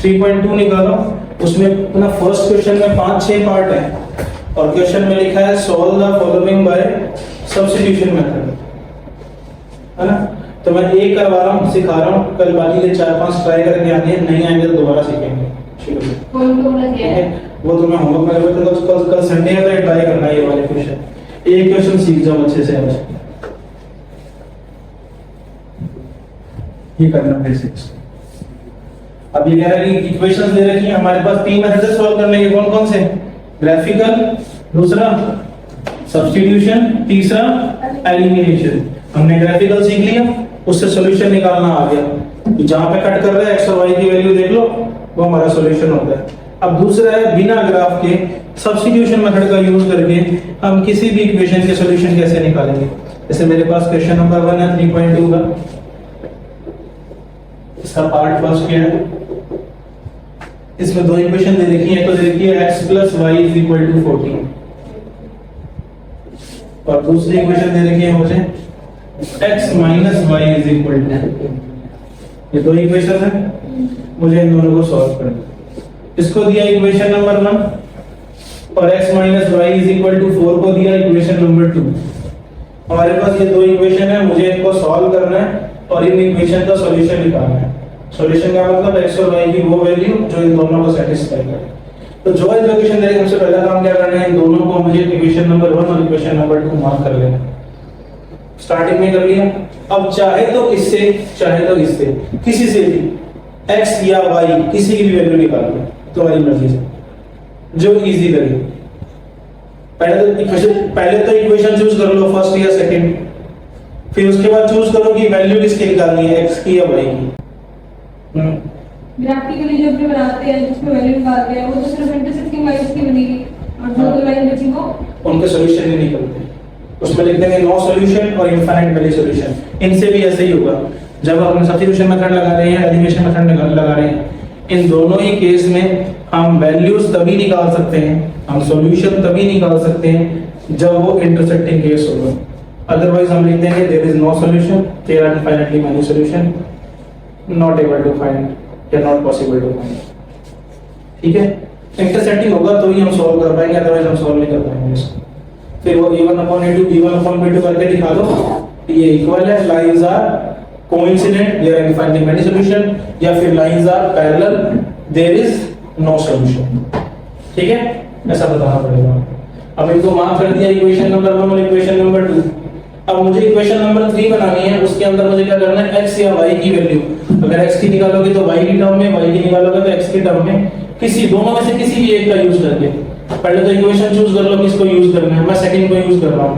3.2 निकालो। उसमें अपना फर्स्ट क्वेश्चन में 5-6 पार्ट है और क्वेश्चन में लिखा है solve the following bye substitution method, है ना। तो मैं एक करवा रहा हूँ, सिखा रहा हूँ, कल बाकी के 4-5 ट्राई करके आने हैं, नहीं आएंगे तो दोबारा सीखेंगे शुरू से। वो तो मैं होमवर्क में करता हूँ, कल संडे है तो ट्राई करना है ये वाले क्वेश्चन, एक क्वेश्चन सीख जाओ अच्छे से आज, ये करना बेसिक्स। अब ये कह रहा है कि इक्वेशंस दे रखी है हमारे पास, 3 मेथड से सॉल्व करने के, कौन कौन से? ग्राफिकल, दूसरा सब्स्टिट्यूशन, तीसरा एलिमिनेशन। हमने ग्राफिकल सीख लिया, उससे सॉल्यूशन निकालना आ गया। जहां पे कट कर रहा है एक्स और वाई की वैल्यू देख लो, वो हमारा सॉल्यूशन होता है। अब दूसरा है बिना ग्राफ के सब्स्टिट्यूशन मेथड का यूज करके हम किसी भी इक्वेशन के सॉल्यूशन कैसे निकालेंगे। जैसे मेरे पास क्वेश्चन नंबर 1 है 3.2 का, इसका पार्ट फर्स्ट क्या है, इसमें दो इक्वेशन दे रखी है, तो दे रखी है x + y = 14 और दूसरी इक्वेशन दे रखी है मुझे x - y = ये दो इक्वेशन है, मुझे इन दोनों को सॉल्व करना है। इसको दिया इक्वेशन नंबर 1 और x - y = 4 को दिया इक्वेशन नंबर 2। हमारे पास ये दो इक्वेशन है, मुझे इनको सॉल्व करना है और इन इक्वेशन का सॉल्यूशन निकालना है। सॉल्यूशन का मतलब x और y की वो वैल्यू जो इन दोनों को सेटिस्फाई करे। तो जो इक्वेशन देखे सबसे पहला काम क्या करना है, इन दोनों को मुझे इक्वेशन नंबर 1 और इक्वेशन नंबर 2 मार्क कर लेना। स्टार्टिंग में कर लिया। अब चाहे तो इससे चाहे तो इससे किसी से भी x या y किसी की भी वैल्यू निकाल लो तुम्हारी मर्जी से, जो इजी लगे। पहले तो इक्वेशन चूज कर लो, फर्स्ट या सेकंड, फिर उसके बाद चूज करो कि वैल्यू किसकी निकालनी है, x की या y की। ग्राफिकली जो अपने बनाते हैं जिसमें वैल्यू निकालते हैं वो तो सिर्फ इंटरसेक्ट की माइनस की बनेगी और जो दो लाइन बची वो उनके सॉल्यूशन नहीं निकलते। उसमें लिख देंगे नो सॉल्यूशन और इनफाइनाइट वैल्यू सॉल्यूशन। इनसे भी ऐसे ही होगा, जब हम सब्स्टिट्यूशन मेथड लगा रहे हैं, एलिमिनेशन मेथड लगा रहे हैं, इन दोनों ही केस में हम वैल्यूज तभी निकाल सकते हैं, हम सॉल्यूशन तभी निकाल सकते हैं जब वो इंटरसेक्टिंग केस होगा। अदरवाइज हम लिख देंगे there is no solution, there are infinitely many solution, not able to find या नॉट पॉसिबल टू फाइंड। ठीक है, इंटरसेक्टिंग होगा तो ही हम सॉल्व कर पाएंगे, अदरवाइज हम सॉल्व नहीं कर पाएंगे इसको। फिर वो a1/a2 b1/b2 करके दिखा दो, ये इक्वल है, lines are coincident, there are infinitely many solution, या फिर lines are parallel, there is no solution. ठीक है, ऐसा बताना पड़ेगा। अब इनको मार्क कर दिया इक्वेशन नंबर 1 और इक्वेशन नंबर 2। अब मुझे इक्वेशन नंबर 3 बनानी है, उसके अंदर मुझे क्या करना है, x या y की वैल्यू। अगर x की निकालोगे तो y की टर्म में, y की निकालोगे तो x की टर्म में, किसी दोनों में से किसी भी एक का यूज करके। पहले तो इक्वेशन चूज कर लो किसको यूज करना है, मैं सेकंड को यूज कर रहा हूं।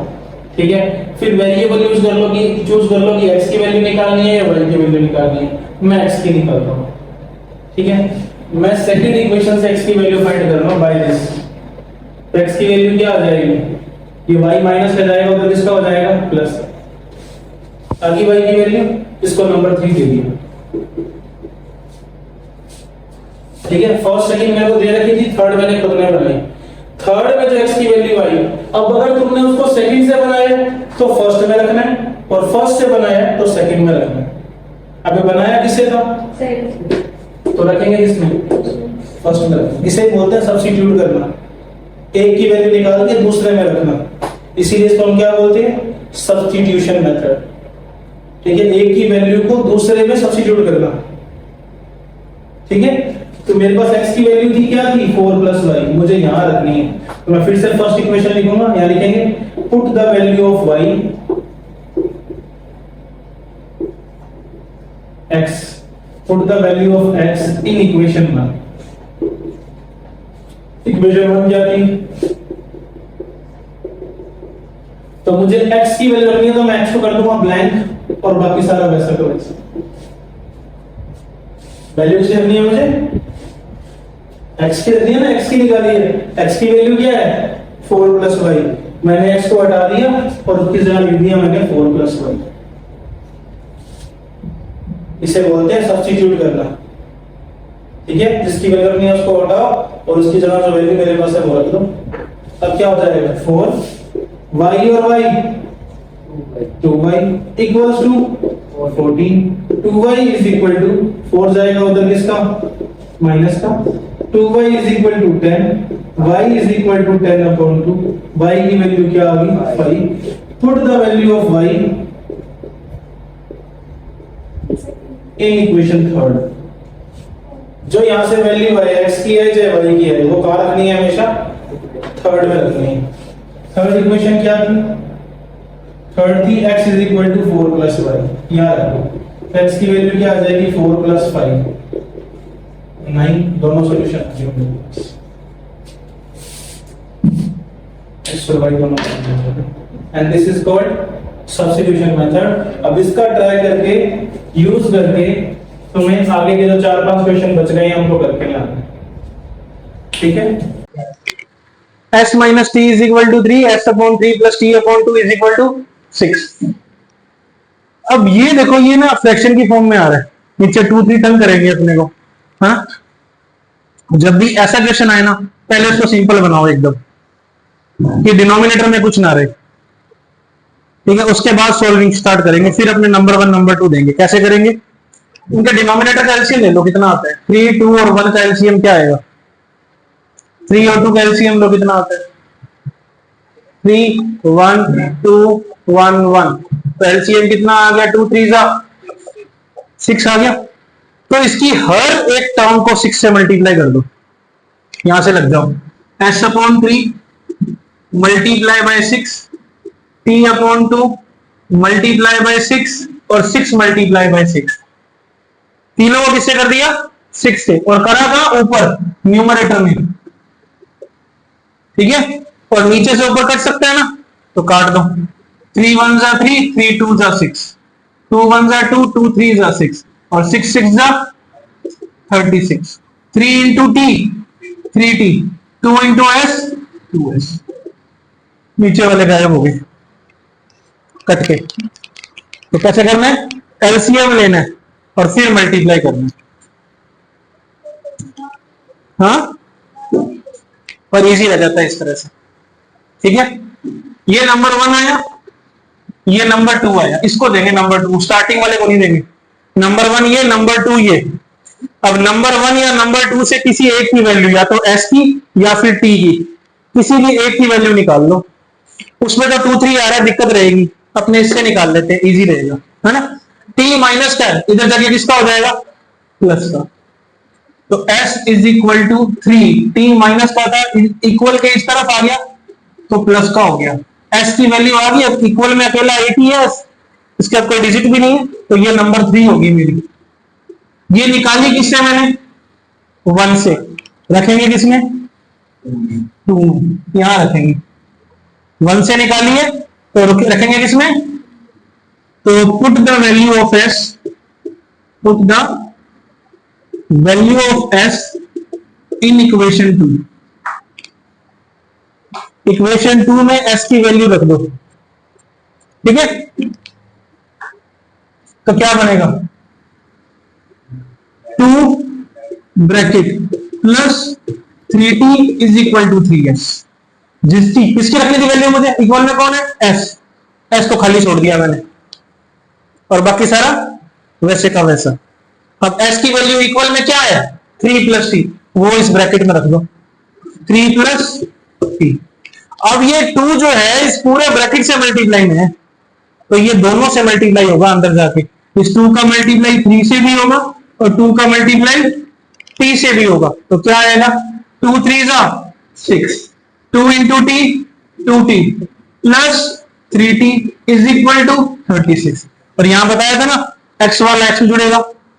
ठीक है, फिर वेरिएबल यूज कर लो कि चूज कर लो कि x की वैल्यू निकालनी है या y की वैल्यू निकालनी है। मैं x की निकाल रहा हूं। ठीक है, मैं सेकंड इक्वेशन से x की वैल्यू फाइंड कर रहा हूं बाय दिस। तो x की वैल्यू क्या आ जाएगी, ये y माइनस का जाएगा तो किसका हो जाएगा, प्लस। आगे y की वैल्यू, इसको नंबर 3 दे दिया। ठीक है, फर्स्ट सेकंड मेरे को दे रखी थी, थर्ड मैंने खुद ने बनाई। थर्ड में जो x की वैल्यू आई, अब अगर तुमने उसको सेकंड से बनाया तो फर्स्ट में रखना है, और फर्स्ट से बनाया तो सेकंड में रखना है। अबे बनाया किससे था, तो रखेंगे इसमें, फर्स्ट में रखेंगे। इसे बोलते हैं सब्स्टिट्यूट करना, एक की वैल्यू निकाल के दूसरे में रखना, इसीलिए इसको हम क्या बोलते हैं, सब्स्टिट्यूशन मेथड। ठीक है, एक की वैल्यू को दूसरे में सब्स्टिट्यूट करना। ठीक है, तो मेरे पास x की वैल्यू थी, क्या थी, 4 + y, मुझे यहां रखनी है। तो मैं फिर से फर्स्ट इक्वेशन लिखूंगा, यहां लिखेंगे put the value of y x, put the value of x in equation 1। Equation 1 क्या थी, तो मुझे x की वैल्यू रखनी है, तो मैं x को कर दूंगा ब्लैंक और बाकी सारा वैसा का वैसा। वैल्यू किसकी रखनी है मुझे, x की रखनी है ना, x की निकाली है। x की वैल्यू क्या है, 4 + y। मैंने x को हटा दिया और उसकी जगह लिख दिया मैंने 4 + y। इसे बोलते हैं सब्स्टिट्यूट करना। ठीक है, जिसकी वैल्यू रखनी है उसको हटाओ और उसकी जगह जो वैल्यू मेरे पास है वो रख दो। अब क्या हो जाएगा, 4 y और y 2y equals to 14। 2y is equal to 4 जाएगा उधर किसका, माइनस का 2y is equal to 10, y is equal to 10 upon 2, y की वैल्यू क्या आ गई 5. Put the value of y in equation third. जो यहां से वैल्यू है x की है चाहे y की है, वो कहां रखनी है, हमेशा थर्ड में रखनी है. थर्ड इक्वेशन क्या थी, थर्ड थी x is equal to 4 plus y. यहाँ रखो x की वैल्यू क्या आ जाएगी 4 प्लस 5, 9. दोनों सॉल्यूशन x और y दोनों, and this is called substitution method. अब इसका ट्राई करके यूज करके तुम्हें आगे के जो 4-5 क्वेश्चन बच गए हैं उनको करके लाना है. ठीक है. s minus t is equal to 3, s upon 3 plus t upon 2 is equal to 6. अब ये देखो, ये ना फ्रैक्शन की फॉर्म में आ रहा है, नीचे 2 3 टर्म करेंगे अपने को. हाँ, जब भी ऐसा क्वेश्चन आए ना, पहले उसको सिंपल बनाओ एकदम, कि डिनोमिनेटर में कुछ ना रहे. ठीक है, उसके बाद सॉल्विंग स्टार्ट करेंगे, फिर अपने नंबर 1 नंबर 2 देंगे. कैसे करेंगे, उनके डिनोमिनेटर का एलसीएम ले लो, कितना आता है. 3 2 और 1 का एलसीएम क्या आएगा, 3 और 2 का एलसीएम लो, कितना आता है 3 1 2 1 1. तो एलसीएम कितना आ गया, 2 3 6 आ गया. तो इसकी हर एक टर्म को 6 से मल्टीप्लाई कर दो. यहां से लग जाओ, s upon 3 multiply by 6, t upon 2 multiply by 6 और 6 मल्टीप्लाई बाय 6. तीनों को किससे कर दिया, 6 से, और करा था ऊपर न्यूमरेटर में. ठीक है, और नीचे से ऊपर कट सकते हैं ना, तो काट दो. 3 1 जा 3, 3 2 जा 6, 2 1 जा 2, 2 3 जा 6, और 6 6 जा 36. 3 into T 3t, 2 into S 2s. नीचे वाले गायब हो गए कट के. तो कैसे करना है, एलसीएम लेना है और फिर मल्टीप्लाई करना है. हाँ, और इजी रह जाता है इस तरह से. ठीक है, ये नंबर 1 आया, ये नंबर 2 आया, इसको देंगे नंबर 2, स्टार्टिंग वाले को नहीं देंगे. नंबर 1 ये, नंबर 2 ये. अब नंबर 1 या नंबर 2 से किसी एक की वैल्यू, या तो s की या फिर t की, किसी भी एक की वैल्यू निकाल लो. उसमें तो 2 3 आ रहा है, दिक्कत रहेगी, अपने इससे निकाल लेते हैं, इजी रहेगा, है ना. t माइनस का इधर जाके किसका हो जाएगा, प्लस का. तो s is equal to 3, t minus का था, इक्वल के इस तरफ आ गया तो प्लस का हो गया. s की वैल्यू आ गई, अब इक्वल में अकेला 8 ही है, इसके अब कोई डिजिट भी नहीं है, तो ये नंबर 3 होगी मेरी. ये निकाली किससे मैंने, 1 से. रखेंगे किसमें, 2, यहां रखेंगे. 1 से निकाली है तो रखेंगे किसमें, तो put the value of s, put the value of s in equation 2. Equation 2 में s की वैल्यू रख दो. ठीक है, तो क्या बनेगा, 2 bracket plus 3t is equal to 3s. किसकी रखने की वैल्यू मुझे, इक्वल में कौन है, s को खाली छोड़ दिया मैंने, और बाकी सारा वैसे का वैसा. अब s की वैल्यू इक्वल में क्या है, 3 प्लस t, वो इस ब्रैकेट में रख दो, 3 प्लस t. अब ये 2 जो है इस पूरे ब्रैकेट से मल्टीप्लाई में है, तो ये दोनों से मल्टीप्लाई होगा अंदर जाके. इस 2 का मल्टीप्लाई 3 से भी होगा और 2 का मल्टीप्लाई t से भी होगा. तो क्या आएगा, 2 3 जा 6, 2 into T 2t plus 3t is equal to 36. और यहां बताया था ना, x वाला x में जुड़ेगा,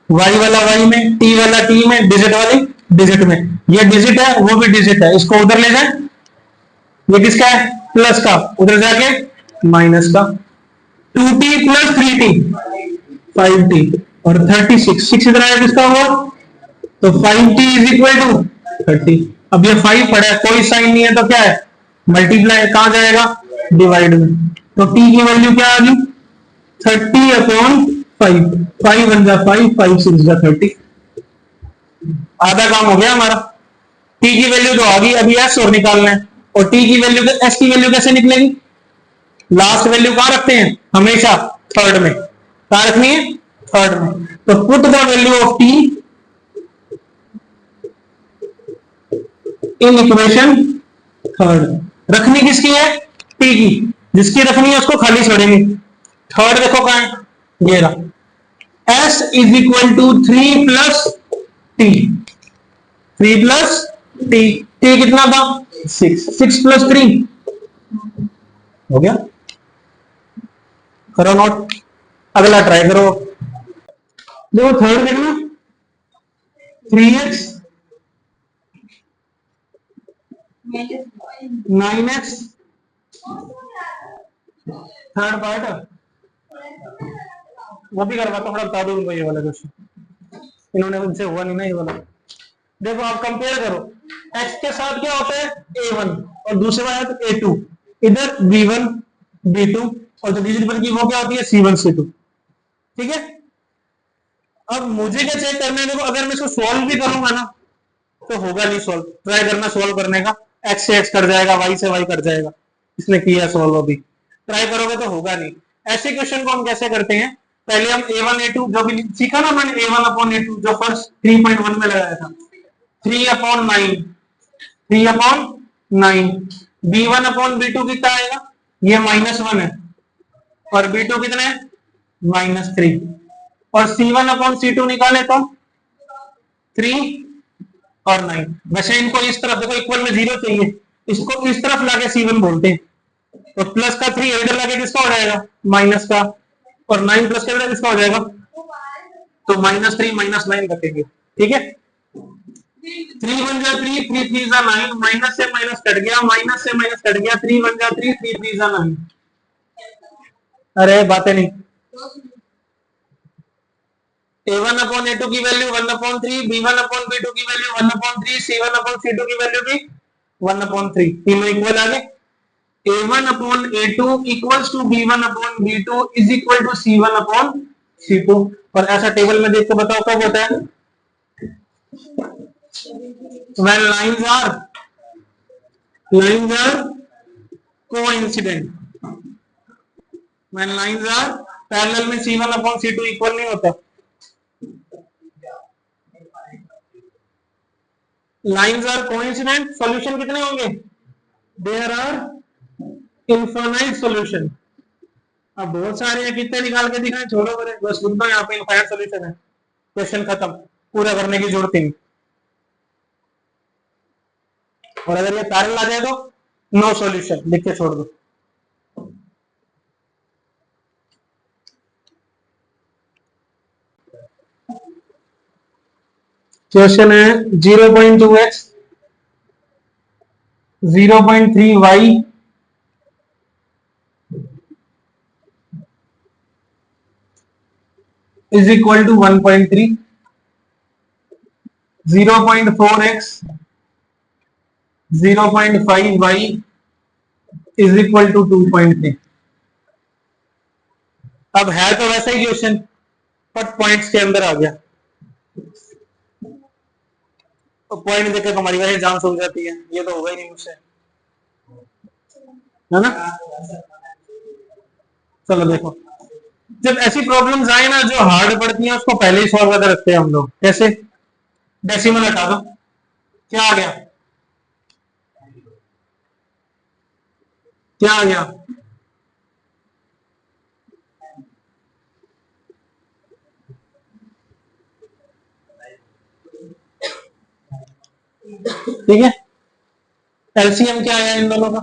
y वाला y में, t वाला t में, डिजिट वाली डिजिट में. ये डिजिट है, वो भी डिजिट है, इसको उधर ले जाए. ये किसका है, प्लस का, उधर जाके माइनस का. 2t प्लस 3t 5t और 36, 6 इधर आया किसका हुआ, तो 5t इज इक्वल टू 30. अब ये 5 पड़ा है, कोई साइन नहीं है, तो क्या है, मल्टीप्लाई कहां जाएगा, डिवाइड में. तो t की वैल्यू क्या आ गई, 30 अपॉन 5, 5 1 जा 5, 5 6 जा 30. आधा काम हो गया हमारा. t की वैल्यू तो आ गई, अभी s और निकालना है. और t की वैल्यू, s की वैल्यू कैसे निकलेगी, लास्ट वैल्यू कहां रखते हैं, हमेशा थर्ड में. कहां रखनी है, थर्ड में. तो put the value of t in equation third. रखनी किसकी है? टी की। जिसकी रखनी है उसको खाली छोड़ेंगे। थर्ड देखो कहां है, ये रहा। S is equal to 3 plus t. 3 plus t. T कितना था? 6। 6 प्लस 3 हो गया। करो नोट, अगला ट्राई करो। देखो थर्ड देखना, 3x 9x, थर्ड पार्ट वो भी करवाता, थोड़ा बता दो उनको ये वाला क्वेश्चन, इन्होंने उनसे हुआ नहीं ना ये वाला। देखो आप कंपेयर करो, x के साथ क्या होता है? a1 और दूसरे वाला तो a2। इधर b1 b2 और जो तीसरी पद की वो क्या होती है? c1 c2। ठीक है। अब मुझे क्या चेक करना है? देखो अगर मैं इसको सॉल्व भी करूंगा ना तो होगा नहीं सॉल्व। ट्राई करना सॉल्व करने का, x से x कट जाएगा, y से y कट जाएगा। इसने किया सॉल्व, अभी ट्राई करोगे तो होगा नहीं। ऐसे क्वेश्चन को हम कैसे करते हैं? पहले हम a1 a2 जो भी सीखा ना मैंने, a1 अपॉन a2 जो फर्स्ट 3.1 में लगाया था, 3 upon 9, 3 upon 9। b1 upon b2 कितना आएगा? ये -1 है और b2 कितना है? -3। और c1 अपॉन c2 निकाले तो 3 और 9। वैसे इनको इस तरफ देखो, इक्वल में 0 चाहिए, इसको इस तरफ लाके c1 बोलते हैं। तो प्लस का 3 इधर लाके किसका हो जाएगा? माइनस का। और 9 प्लस का किसका हो जाएगा? तो -3 -9 रखेंगे। ठीक है। 3 1 जा 3, 3 3 जा 9, माइनस से माइनस कट गया, माइनस से माइनस कट गया, 3 1 जा 3, 3 3 जा 9। अरे बातें नहीं। a1 अपॉन a2 की वैल्यू 1/3, b1 अपॉन b2 की वैल्यू 1/3, c1 अपॉन c2 की वैल्यू भी 1/3। तीनों इक्वल आ गए। a1 upon a2 equals to b1 upon b2 is equal to c1 upon c2। और ऐसा टेबल में देख के बताओ कब होता है? when lines are coincident, when lines are parallel में c1 अपॉन c2 इक्वल नहीं होता। लाइन्स आर कोइंसिडेंट, सॉल्यूशन कितने होंगे? There are infinite solution. अब बहुत सारे हैं, कितने निकाल के दिखाएं? छोड़ो बड़े, बस सुनता यहाँ पे इनफाइनाइट सॉल्यूशन है, क्वेश्चन खत्म, पूरा करने की जरूरत नहीं। और अगर ये पैरेलल आ जाए तो नो सॉल्यूशन, लिख के छोड़ दो। क्वेश्चन है 0.2x 0.3y is equal to 1.3, 0.4x 0.5y is equal to 2.3। अब है तो वैसा ही क्वेश्चन, बट पॉइंट्स के अंदर आ गया। तो पॉइंट देखकर हमारी वैसे जान सूझ जाती है, ये तो होगा ही नहीं मुझसे, है ना। चलो देखो, जब ऐसी प्रॉब्लम्स आए ना जो हार्ड पड़ती हैं उसको पहले ही सॉल्व करके रखते हैं हम लोग। कैसे? डेसिमल हटा दो, क्या आ गया? क्या आ गया? ठीक है। एलसीएम क्या आया इन दोनों का?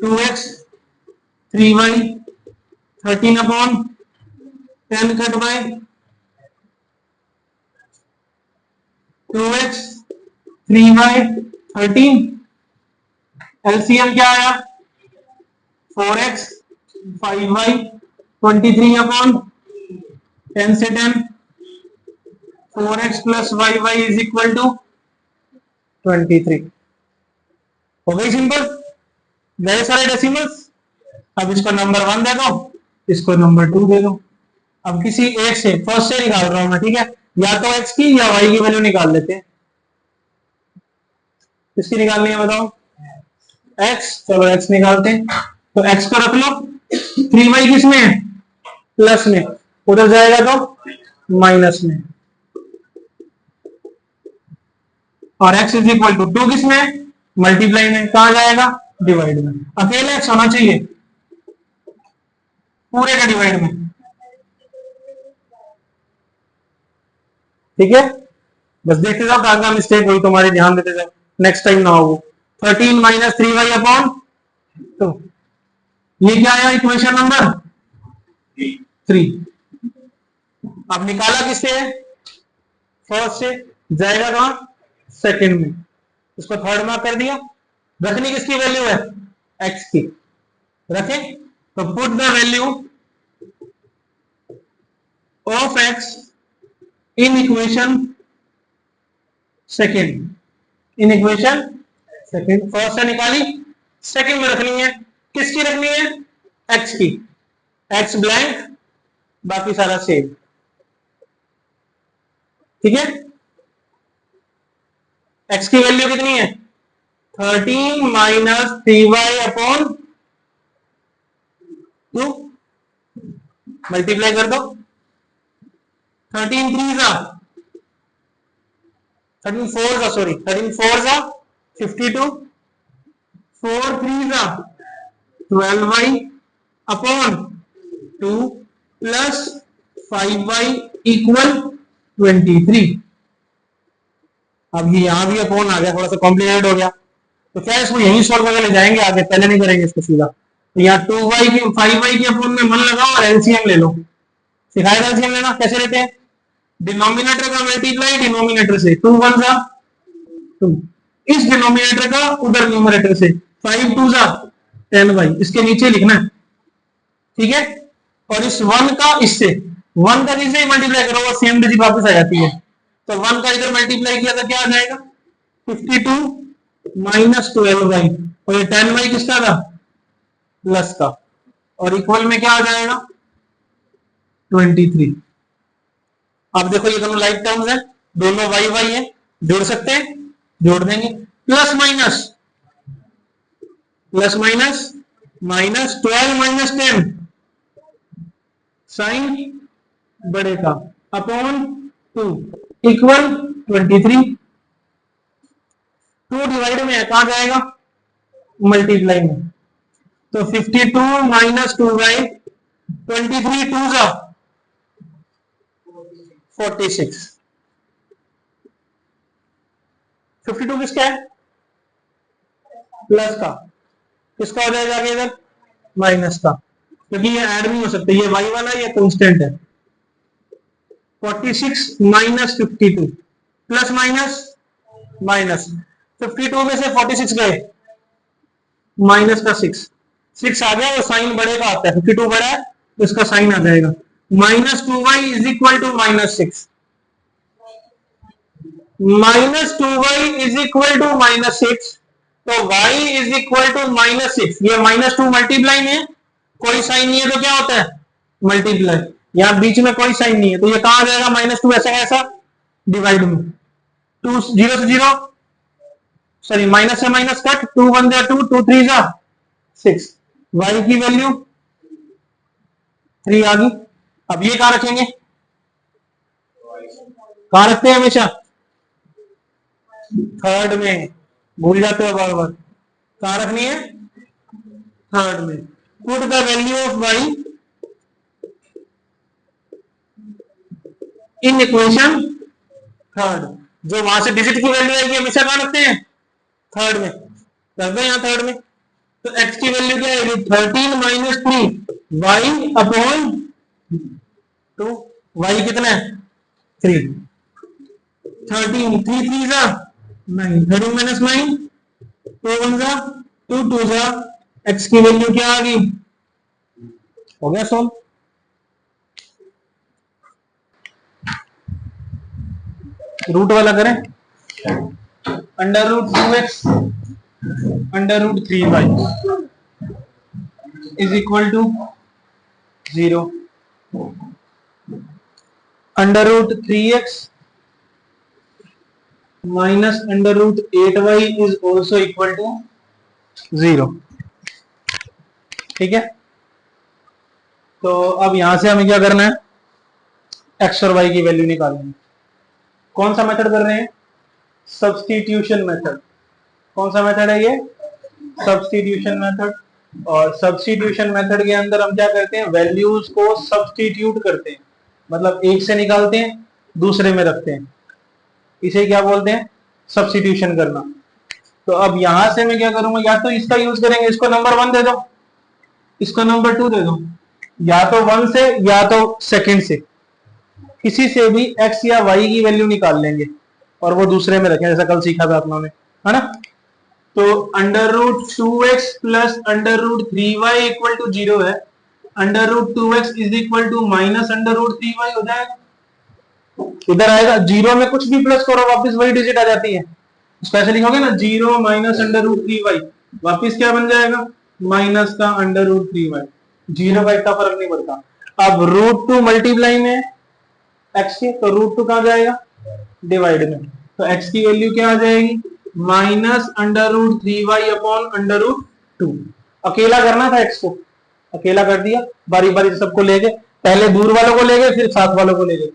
2x 3y 13 upon 10 cut by 2x 3y 13। LCM क्या आया? 4x 5y 23 अपॉन 10 से 10, 4x plus y is equal to 23। हो गई सिंपल, गए सारे डेसिमल्स। अब इसको नंबर 1 दे दो, इसको नंबर 2 दे दो। अब किसी एक से, फर्स्ट से निकाल रहा हूं मैं, ठीक है। या तो x की या y की वैल्यू निकाल लेते हैं। किसकी निकालनी है बताओ? x। चलो x निकालते हैं। तो x को रख लो, 3y किस में है? प्लस में, उधर जाएगा तो माइनस में। और x इज इक्वल टू 2 किसमें, मल्टीप्लाई में, कहा जाएगा, डिवाइड में। अकेले x होना चाहिए, पूरे का डिवाइड में, ठीक है। बस देखते जाओ कहां कहां मिस्टेक हुई तुम्हारी, ध्यान देते जाओ, नेक्स्ट टाइम ना हो। 13 माइनस 3y अपॉन 2, ये क्या आया इक्वेशन नंबर 3। अब निकाला किससे, फर्स्ट से, जाएगा कहां, सेकंड में, इसको थर्ड मार्क कर दिया। रखनी किसकी वैल्यू है, x की, रखें तो put the value of x in equation second, in equation second. First से निकाली, सेकंड में रखनी है, किसकी रखनी है, x की, x ब्लैंक, बाकी सारा सेम, ठीक है। x की वैल्यू कितनी है, 13 माइनस 3y अपॉन 2, मल्टीप्लाई कर दो, 13 3 जा 13 4 जा, सॉरी 13 4 जा 52, 4 3 जा 12y upon 2 plus 5y equal 23। अब ये यहां भी अपॉन आ गया, थोड़ा सा कॉम्प्लिकेटेड हो गया, तो क्या इसको यहीं सॉल्व करके ले जाएंगे आगे, पहले नहीं करेंगे इसको सीधा। तो यहाँ 2y की 5y की अपॉन में मन लगाओ और एलसीएम ले लो, सिखाएगा एलसीएम लेना कैसे लेते हैं, डिनोमिनेटर का मल्टीप्लाई डिनोमिनेटर से, 2 1 जा 2, इस डिनोमिनेटर का उधर न्यूमरेटर से, 5 2 जा 10y, इसके नीचे लिखना है, ठीक है। और इस 1 का इससे, 1 का जिसे मल्टीप्लाई करो वो सेम डिजिट वापस आ जाती है, तो 1 का इधर मल्टीप्लाई किया तो क्या आ जाएगा, 52 माइनस 12y, और ये 10y किसका था, प्लस का, और इक्वल में क्या आ जाएगा 23। अब देखो ये दोनों लाइक टर्म्स है, दोनों y y है, जोड़ सकते हैं, जोड़ देंगे, plus minus plus minus minus 12 minus 10 sign बड़े का अपॉन 2 इक्वल 23। 2 डिवाइड में है, कहां जाएगा, मल्टीप्लाई में, तो 52 माइनस 2y 23 2 जा 46। 52 किसका है, प्लस का, किसका हो जाएगा आगे इधर, माइनस का, क्योंकि ये ऐड नहीं हो सकते, ये y वाला ये कांस्टेंट है। 46 माइनस 52 प्लस माइनस माइनस, 52 में से 46 गए, माइनस का 6 आ गया, वो साइन बड़े का आता है, 52 बड़ा है तो इसका साइन आ जाएगा, minus 2y is equal to minus 6, minus 2y is equal to minus 6, तो y is equal to minus 6, ये माइनस 2 मल्टीप्लाई में, कोई साइन नहीं है तो क्या होता है, मल्टीप्लाई, यहां बीच में कोई साइन नहीं है, तो ये कहां आ जाएगा, माइनस 2 ऐसा ऐसा डिवाइड में, 2 0 से 0, सॉरी माइनस से माइनस कट, 2 1 जा 2, 2 3 जा 6, y की वैल्यू 3 आ गई। अब ये कहां रखेंगे, कहां रखते हैं हमेशा, थर्ड में, भूल जाते हो बार बार, कहां रखनी है, थर्ड में। Put the value of y in equation third, जो वहां से डिजिट की वैल्यू आएगी हमेशा कहां रखते हैं, थर्ड में, रख दो यहां थर्ड में, तो x की वैल्यू क्या आएगी, 13 माइनस 3 y अपॉन 2, y कितना है 3, 13 3 3 जा 9, 13 माइनस 9 2 1 जा 2 2 जा, x की वैल्यू क्या आ गई, हो गया सॉल्व। रूट वाला करें, under root 2x under root 3y is equal to 0, under root 3x minus under root 8y is also equal to 0, ठीक है। तो अब यहां से हमें क्या करना है, x और y की वैल्यू निकालनी है। कौन सा मेथड कर रहे हैं, सब्स्टिट्यूशन मेथड। कौन सा मेथड है ये? Substitution method. और सब्स्टिट्यूशन मेथड के अंदर हम क्या करते हैं? वैल्यूज को सब्स्टिट्यूट करते हैं, मतलब एक से निकालते हैं दूसरे में रखते हैं, इसे क्या बोलते हैं? सब्स्टिट्यूशन करना। तो अब यहां से मैं क्या करूंगा, या तो इसका यूज करेंगे, इसको नंबर 1 दे दो, इसको नंबर 2 दे दो, या तो 1 से या तो सेकंड से, किसी से भी x या y की वैल्यू निकाल लेंगे और वो दूसरे में रखें, जैसा कल सीखा था अपनों ने, है ना। तो √2x plus √3y equal to 0 है, √2x is equal to minus √3y हो जाएगा। इधर आएगा, 0 में कुछ भी प्लस करो वापस वही डिजिट आ जाती है। स्पेशल लिखोगे ना 0 माइनस √3y, वापिस क्या बन जाएगा? माइनस का √3y। 0 का इतना फर्क नहीं पड़ता। अब √2 मल्टीप्लाई में x के, तो √2 कहां जाएगा? डिवाइड में, तो x की वैल्यू क्या आ जाएगी? Minus √3y upon √2। अकेला करना था x को, अकेला कर दिया, बारी बारी से सबको ले गए, पहले दूर वालों को ले गए फिर साथ वालों को ले गए।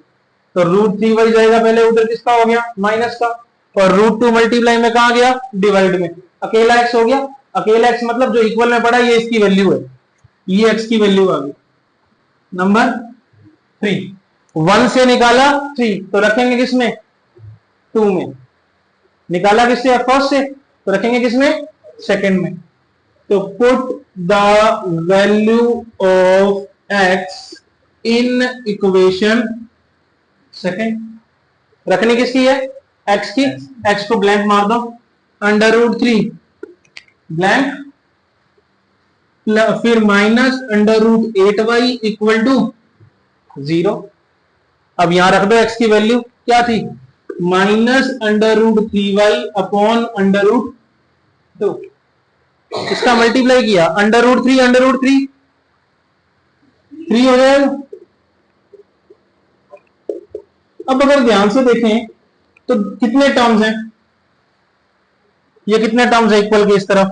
तो √3y जाएगा पहले, उधर किसका हो गया? माइनस का, और √2 मल्टीप्लाई में कहा गया? डिवाइड में। अकेला x हो गया, अकेला x मतलब जो इक्वल में पड़ा ये इसकी वैल्यू है, ये x की वैल्यू आ गई। नंबर 3, 1 से निकाला 3, तो रखेंगे किसमें? 2 में। निकाला किससे? फर्स्ट से, तो रखेंगे किसमें? सेकंड में। तो put the value of x in equation second. रखनी किसकी है? x की। x को ब्लैंक मार दो, √3 ब्लैंक, फिर माइनस √8y इक्वल टू 0। अब यहां रख दो x की वैल्यू क्या थी? Minus √3y upon √2। इसका मल्टीप्लाई किया, √3 3 हो जाएगा। अब अगर ध्यान से देखें तो कितने टर्म्स हैं? ये कितने टर्म्स है इक्वल के इस तरफ?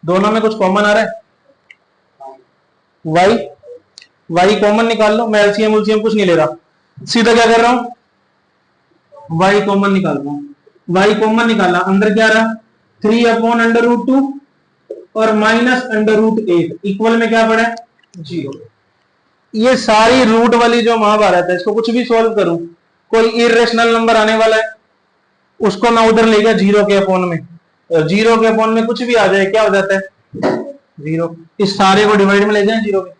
दोनों में कुछ कॉमन आ रहा है? y कॉमन निकाल लो, मैं एलसीएम उलसीएम कुछ नहीं ले रहा, सीधा क्या कर रहा हूं? y कॉमन निकाल रहा हूं। y कॉमन निकाला, अंदर क्या रहा? 3 अपॉन √2 और माइनस √8 इक्वल में क्या पड़ा है? 0। ये सारी रूट वाली जो महाभारत है, इसको कुछ भी सॉल्व करूं, कोई इरेशनल नंबर आने वाला है, उसको मैं उधर ले गया 0 के अपॉन में, 0 के अपॉन में कुछ भी आ जाए क्या हो जाता है? 0। इस सारे को डिवाइड में ले जाए 0 के,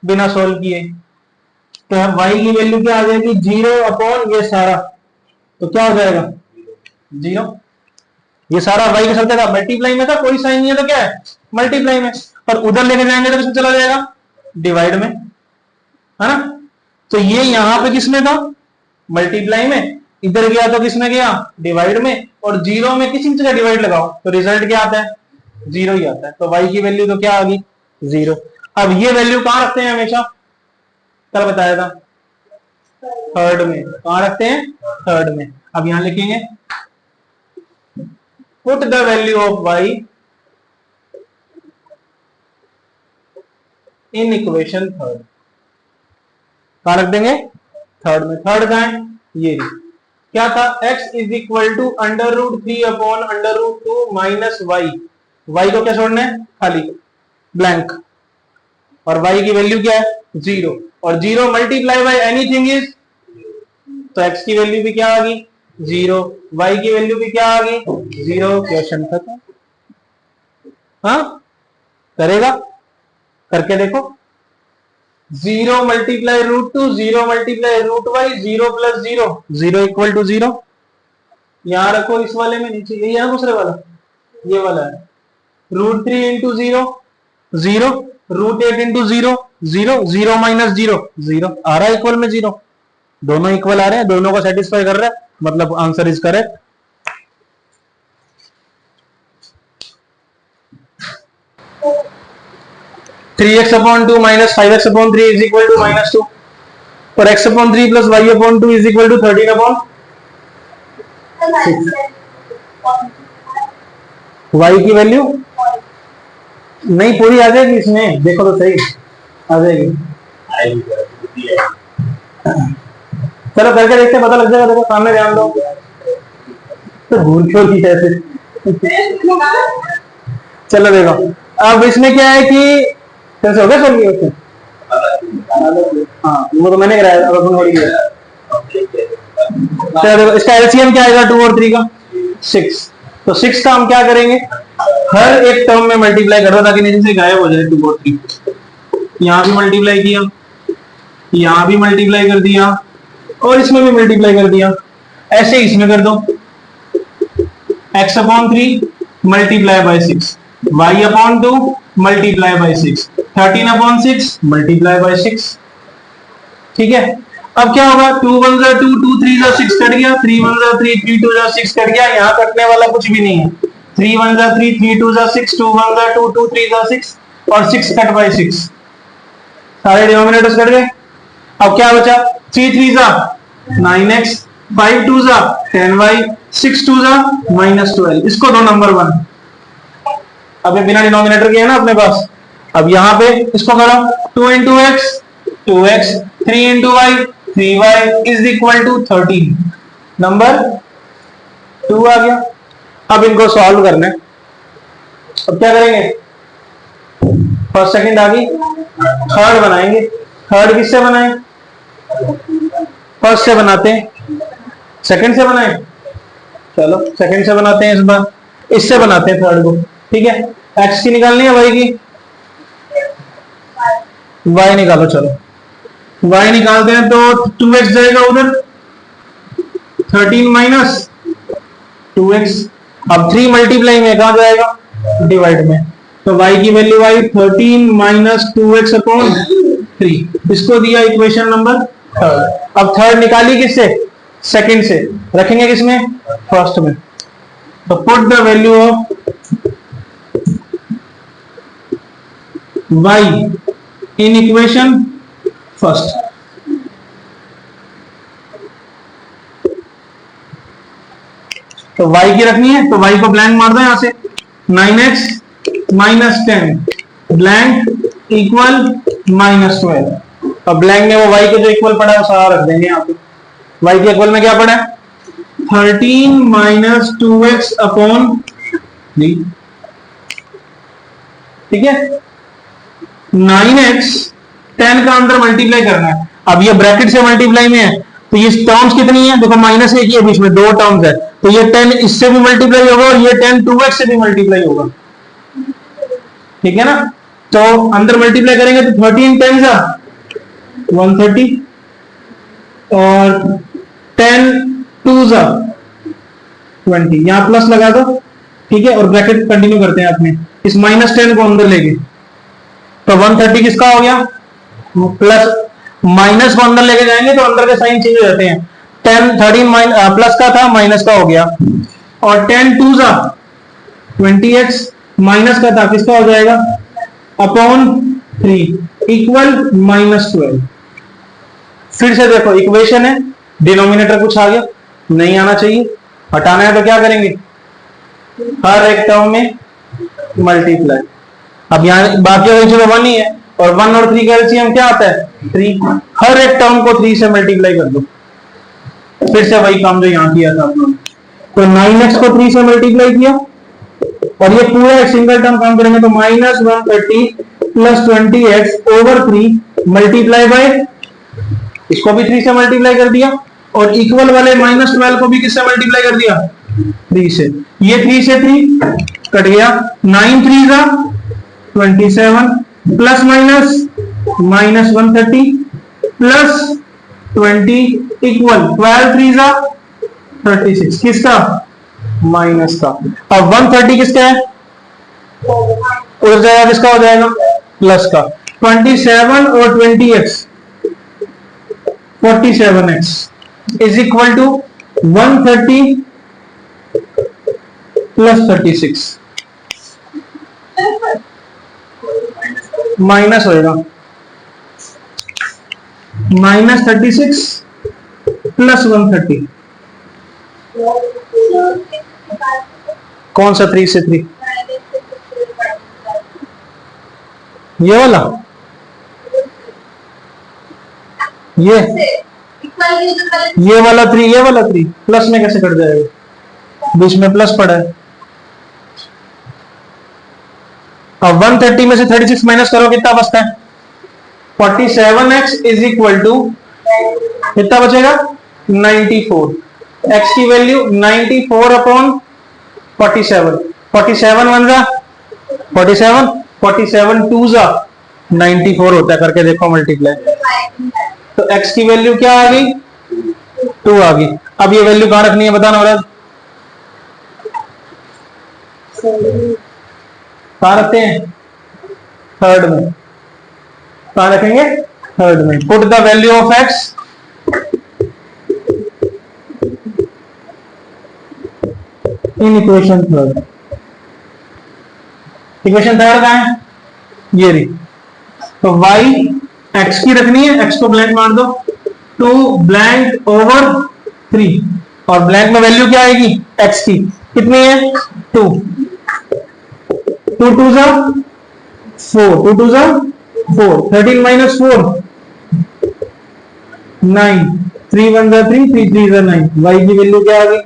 बिना सॉल्व किए, तो y की वैल्यू क्या आ जाएगी? 0 अपॉन ये सारा, तो क्या हो जाएगा? 0। ये सारा y के साथ था, मल्टीप्लाई में था, कोई साइन नहीं है तो क्या है? मल्टीप्लाई में, और उधर लेके जाएंगे तो किसमें चला जाएगा? डिवाइड में, है ना। तो ये यहां पे किसमें था? मल्टीप्लाई में, इधर गया तो किसमें गया? डिवाइड में, और 0 में किसी जगह डिवाइड लगाओ तो रिजल्ट क्या आता है? 0 ही आता है। तो y की वैल्यू तो क्या आ गई? 0। अब ये वैल्यू कहां रखते हैं हमेशा? कल बताया था, थर्ड में। कहां रखते हैं? थर्ड में। अब यहां लिखेंगे put the value of y in equation third. कहां रख देंगे? थर्ड में। थर्ड कहां है? ये क्या था? x is equal to √3 upon √2 minus y। y को क्या छोड़ना है? खाली, ब्लैंक, और y की वैल्यू क्या है? 0, और 0 मल्टीप्लाई बाय एनीथिंग इज, तो x की वैल्यू भी क्या आ गई? 0, y की वैल्यू भी क्या आ गई? 0। क्वेश्चन खत्म। हाँ, करेगा? करके देखो। 0 multiply √2, 0 multiply √y, 0 plus 0, 0 equal to 0। यहां रखो इस वाले में, नीचे यही है दूसरे वाला, ये वाला है। √3 इंटू 0, 0, √8 इंटू 0, 0, 0 माइनस 0, 0 आ रहा है इक्वल में 0। दोनों इक्वल आ रहे हैं, दोनों को सेटिस्फाई कर रहा है, मतलब answer is correct. (3x upon 2 minus 5x upon 3 is equal to -2) और x upon 3 plus y upon 2 is equal to 13 upon 6। y की वैल्यू नहीं पूरी आ जाएगी इसमें, देखो तो सही, आ जाएगी। चलो करके देखते, पता लग जाएगा। देखो सामने ध्यान दो, तो भूल क्यों की ऐसे। चलो देखो, अब इसमें क्या है कि कैसे हो गया सर ये हाँ वो तो मैंने कराया अब अपन थोड़ी है। चलो देखो, इसका एलसीएम क्या आएगा 2 और 3 का 6। तो 6 का हम क्या करेंगे, हर एक टर्म में मल्टीप्लाई कर दो ताकि नीचे से गायब हो जाए 2 और 3। यहां भी मल्टीप्लाई किया, यहां भी मल्टीप्लाई कर दिया और इसमें भी मल्टीप्लाई कर दिया। ऐसे इसमें कर दो, x upon 3 multiply by 6, y upon 2 multiply by 6, 13 upon 6 multiply by 6। ठीक है, अब क्या होगा, 2 1 जा 2, 2 3 जा 6 कट गया, 3 1 जा 3, 3 2 जा 6 कट गया। यहाँ कटने वाला कुछ भी नहीं है। 3 1 जा 3, 3 2 जा 6, 2 1 जा 2, 2 3 जा 6 और 6 कट बाय 6, सारे डिनोमिनेटर्स कट गए। अब क्या बचा, 3 3 जा 9x, 5 2 जा 10y, 6 2 जा -12। इसको दो नंबर 1। अब ये बिना डिनोमिनेटर के है ना अपने पास। अब यहाँ पे इसको करो, 2 into x 2x, 3 into y 3y is equal to 13। Number 2 आ गया। अब इनको सॉल्व करना है। अब क्या करेंगे, फर्स्ट सेकंड आ गई, थर्ड बनाएंगे। थर्ड किससे बनाए, फर्स्ट से बनाते हैं, सेकंड से बनाए, चलो सेकंड से बनाते हैं, इस बार इससे बनाते हैं थर्ड को। ठीक है, x की निकालनी है, y की, y निकालो। चलो y निकालते हैं तो 2x जाएगा उधर, 13 माइनस 2x। अब 3 मल्टीप्लाई में कहां जाएगा, डिवाइड में। तो y की वैल्यू आई 13 माइनस 2x अपॉन 3। इसको दिया इक्वेशन नंबर थर्ड। अब थर्ड निकाली किससे, सेकंड से, रखेंगे किसमें, फर्स्ट में। तो put the value of y in equation first. तो y की रखनी है तो y को ब्लैंक मार दो यहां से, 9x माइनस 10 ब्लैंक इक्वल -12। अब ब्लैंक में वो y के जो इक्वल पड़ा है वो सारा रख देंगे यहाँ पे। y के इक्वल में क्या पड़ा है, 13 माइनस 2x अपॉन 3। ठीक है, 9x 10 का अंदर मल्टीप्लाई करना है। अब ये ब्रैकेट से मल्टीप्लाई में है तो ये टर्म्स कितनी है, देखो माइनस एक ही है बीच में, 2 टर्म्स है। तो ये 10 इससे भी मल्टीप्लाई होगा और ये 10 2x से भी मल्टीप्लाई होगा। ठीक है ना, तो अंदर मल्टीप्लाई करेंगे तो 13 10 जा 130 और 10 2 जा 20, यहां प्लस लगा दो। ठीक है, और ब्रैकेट कंटिन्यू करते हैं अपने, इस -10 को अंदर लेके। तो 130 किसका हो गया, प्लस माइनस को अंदर लेके जाएंगे तो अंदर के साइन चेंज हो जाते हैं। 10 13 प्लस का था माइनस का हो गया, और 10 2 जा 20x माइनस का था किसका हो जाएगा, अपॉन 3 इक्वल -12। फिर से देखो इक्वेशन है, डिनोमिनेटर कुछ आ गया, नहीं आना चाहिए, हटाना है तो क्या करेंगे, हर एक टर्म में मल्टीप्लाई। अब यहाँ बाकी में 1 ही है और 1 और 3 का एलसीएम क्या आता है, 3। हर एक टर्म को 3 से मल्टीप्लाई कर दो। फिर से वही काम जो यहाँ किया था आपने, तो 9x को 3 से मल्टीप्लाई किया और ये पूरा एक सिंगल टर्म काम करेंगे तो -130 plus 20x over 3 multiply by, इसको भी 3 से मल्टीप्लाई कर दिया और इक्वल वाले -12 को भी किससे मल्टीप्लाई कर दिया, 3 से। ये 3 से 3 कट गया, 9 3 जा 27 प्लस माइनस -130 प्लस 20 इक्वल 12 3 जा 36, किसका, माइनस का। अब 130 किसका है, उधर जाएगा, किसका हो जाएगा, प्लस का। 27 और 20x 47x is equal to 130 plus 36, minus होएगा -36 प्लस 130, कौन सा 3 से 3, ये वाला, ये वाला 3, ये वाला 3 प्लस में कैसे कट जाएगा, बीच में प्लस पड़ा है। अब 130 में से 36 माइनस करो, कितना बचता है? 47x इज इक्वल टू कितना बचेगा? 94। x की वैल्यू 94 अपॉन 47। 47 वन जा 47, 47 टू जा 94 होता है, करके देखो मल्टीप्लाई। तो x की वैल्यू क्या आ गई? 2 आ गई। अब ये वैल्यू कहां रखनी है बताना हो रहा है? कहां रखते हैं? थर्ड में। कहां रखेंगे? थर्ड में। Put the value of x in equation third. Equation third कहां है? ये रही। तो y x की रखनी है, x को ब्लैंक मार दो, 2 ब्लैंक ओवर 3, और ब्लैंक में वैल्यू क्या आएगी x की? कितनी है? 2। 2 2 जा 4, 2 2 जा 4, 13 माइनस 4 9, 3 1 जा 3, 3 3 जा 9। y की वैल्यू क्या आ गई?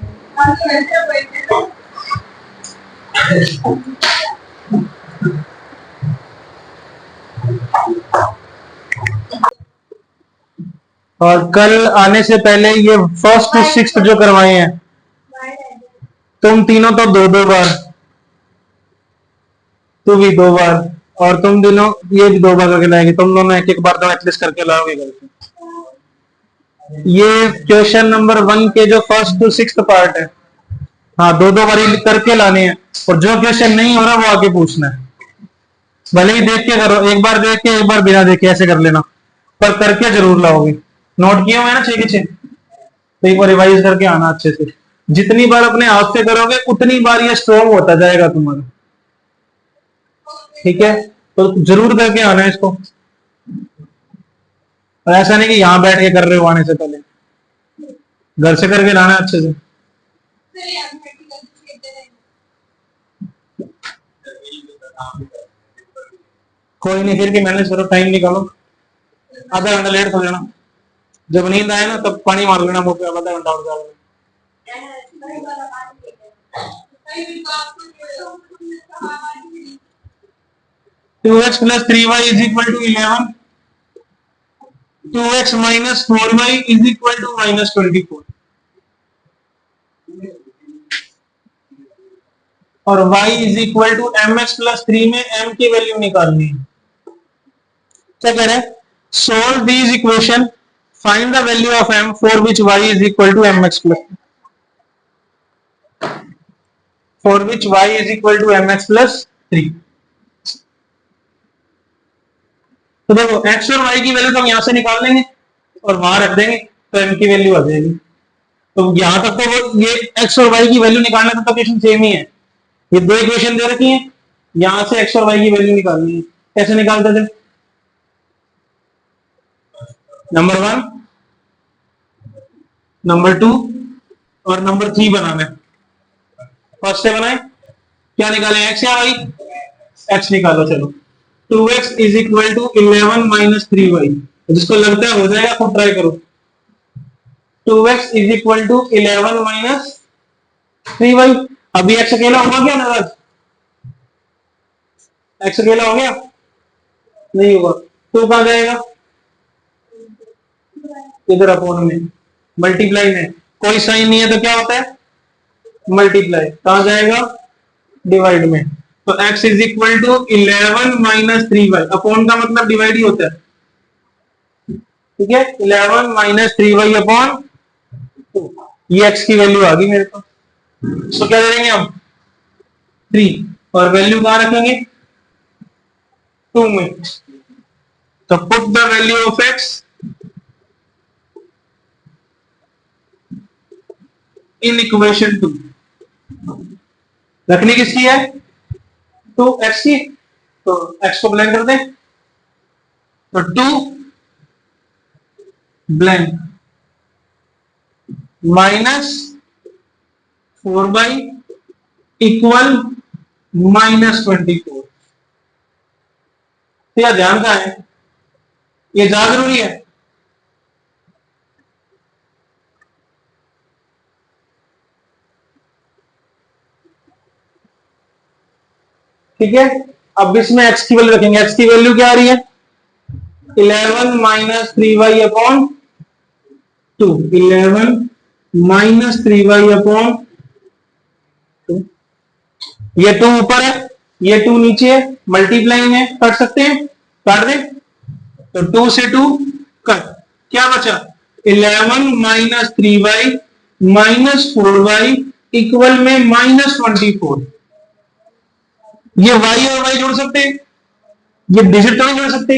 और कल आने से पहले ये फर्स्ट टू सिक्स्थ जो करवाए हैं तुम तीनों तो 2 2 बार, तू भी 2 बार, और तुम दोनों ये भी 2 बार करके लाएंगे। तुम दोनों एक एक बार तो एटलीस्ट करके लाओगे करके। ये क्वेश्चन नंबर 1 के जो फर्स्ट टू सिक्स्थ पार्ट है, हाँ 2 2 बार करके लाने हैं, और जो क्वेश्चन नहीं हो रहा वो आके पूछना है। भले ही देख के करो, एक बार देख के एक बार बिना देखे ऐसे कर लेना, पर करके जरूर लाओगे। नोट किए हुए हैं ना 6 के 6? तो एक बार रिवाइज करके आना अच्छे से। जितनी बार अपने हाथ से करोगे उतनी बार ये स्ट्रॉन्ग होता जाएगा तुम्हारा, ठीक है? तो जरूर करके आना है इसको, और ऐसा नहीं कि यहां बैठ के कर रहे हो आने से पहले, घर से करके लाना है अच्छे से। कोई नहीं, फिर की मैनेज करो, टाइम निकालो, आधा घंटा लेट हो जाना। जब नींद आए ना तब पानी मार लेना मुंह पे, आधा घंटा उठ जाओगे। 2x plus 3y is equal to 11. 2x minus 4y is equal to minus 24. और y is equal to mx plus 3 में m की वैल्यू निकालनी है। क्या कह रहे हैं? Solve these equation, find the value of m for which y is equal to mx plus for which y is equal to mx plus 3। तो देखो x और y की वैल्यू तो हम यहां से निकाल लेंगे और वहां रख देंगे, तो m की वैल्यू आ जाएगी। तो यहां तक तो वो ये x और y की वैल्यू निकालने तक तो इक्वेशन सेम ही है। ये 2 इक्वेशन दे रखी है, यहां से x और y की वैल्यू निकालनी है। कैसे निकालते थे? नंबर 1, नंबर 2 और नंबर 3 बनाना है। फर्स्ट से बनाए, क्या निकाले? x या y? x निकालो। चलो 2x is equal to 11 minus 3y, जिसको लगता है हो जाएगा खुद ट्राई करो। 2x is equal to 11 minus 3y। अभी x अकेला होगा क्या नाराज? x अकेला हो गया? नहीं होगा। 2 कहां जाएगा? इधर अपोन में, मल्टीप्लाई में कोई साइन नहीं है तो क्या होता है? मल्टीप्लाई। कहां जाएगा? डिवाइड में। तो x is equal to 11 minus 3y, upon का मतलब डिवाइड ही होता है, ठीक है? 11 माइनस 3y अपॉन 2, ये x की वैल्यू आ गई मेरे पास। तो क्या करेंगे हम? 3, और वैल्यू कहां रखेंगे? 2 में। तो put the value of x in equation 2। रखनी किसकी है? 2x की, तो x को ब्लैंक कर दें, तो 2 blank minus 4y equal minus 24। तो ध्यान कहां है? ये ज्यादा जरूरी है। ठीक है, अब इसमें x की वैल्यू रखेंगे। x की वैल्यू क्या आ रही है? 11 minus 3y upon 2। 11 minus 3y upon 2। ये 2 ऊपर है, ये 2 नीचे है, मल्टीप्लाई में कर सकते हैं, काट दें तो 2 से 2 कट, क्या बचा? 11 minus 3y minus 4y equal में माइनस 24। ये y और y जोड़ सकते हैं, ये डिजिट तो नहीं जोड़ सकते,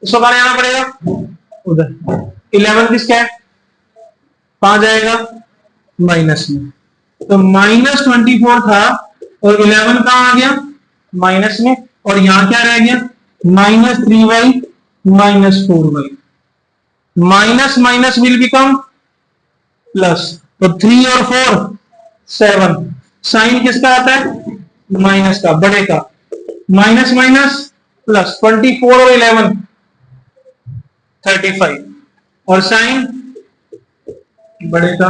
इसको कहां जाना पड़ेगा? उधर। 11 किसका है? कहां जाएगा? माइनस में। तो माइनस 24 था और 11 कहां आ गया? माइनस में। और यहां क्या रह गया? Minus 3y minus 4y। Minus minus will become plus, तो 3 और 4 7। साइन किसका आता है? माइनस का, बड़े का। माइनस माइनस प्लस, 24 और 11 35, और साइन बड़े का।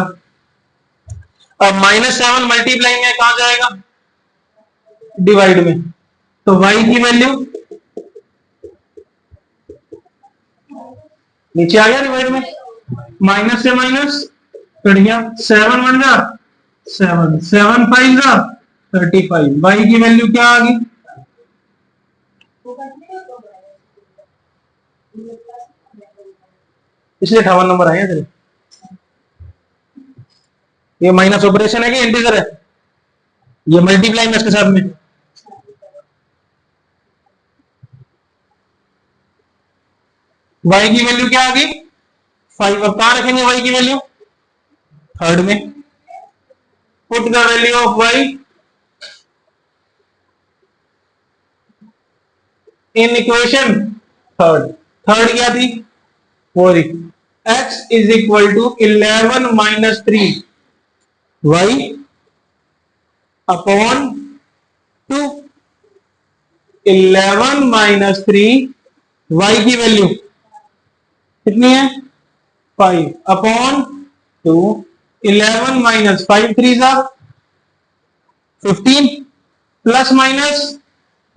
अब -7 मल्टीप्लाई में कहां जाएगा? डिवाइड में। तो y की वैल्यू नीचे आ गया डिवाइड में, माइनस से माइनस कट गया, 7 1 जा 7, 7 5 जा 35। y की वैल्यू क्या आ गई? इसलिए 58 नंबर आए तेरे। ये माइनस ऑपरेशन है कि इंटीजर है? ये मल्टीप्लाई में इसके साथ में। y की वैल्यू क्या आ गई? 5। अब कहां रखेंगे y की वैल्यू? थर्ड में। Put the value of y in equation third. Third क्या थी? 4 x is equal to 11 minus 3 y upon 2। 11 minus 3 y की वैल्यू कितनी है? 5 अपॉन 2। 11 माइनस 5 3 जा 15, plus minus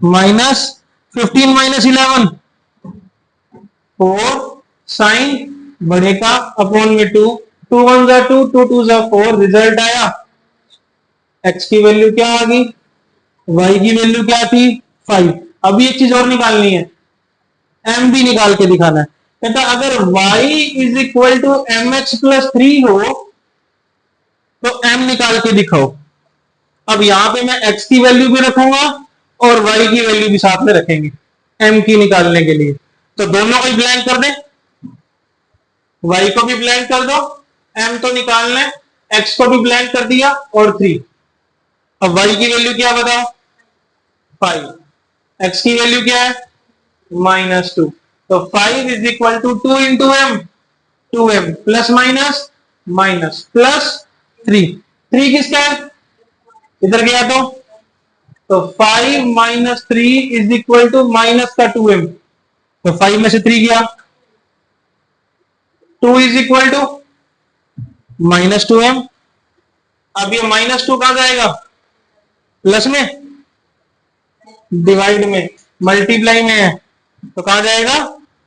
minus 15 minus 11 4, sign बड़े का अपॉन में 2, 2 1 जा 2, 2 2 जा 4। रिजल्ट आया, x की वैल्यू क्या आ गई? y की वैल्यू क्या थी? 5। अभी एक चीज और निकालनी है, m भी निकाल के दिखाना है। कहता अगर y is equal to M H plus 3 हो तो m निकाल के दिखाओ। अब यहां पे मैं x की वैल्यू भी रखूंगा और y की वैल्यू भी साथ में रखेंगे m की निकालने के लिए। तो दोनों को ब्लैंक कर दे, y को भी ब्लैंक कर दो, m तो निकालना है, x को भी ब्लैंक कर दिया और 3। अब y की वैल्यू क्या बताओ? 5। x की वैल्यू क्या है? -2। तो 5 is equal to 2 into M, 2m plus minus minus plus 3। 3 किसका है? इधर गया तो 5 minus 3 is equal to minus का 2m। तो 5 में से 3 गया, 2 इज इक्वल टू -2m। अब ये -2 कहां जाएगा? प्लस में, डिवाइड में, मल्टीप्लाई में है तो कहां जाएगा?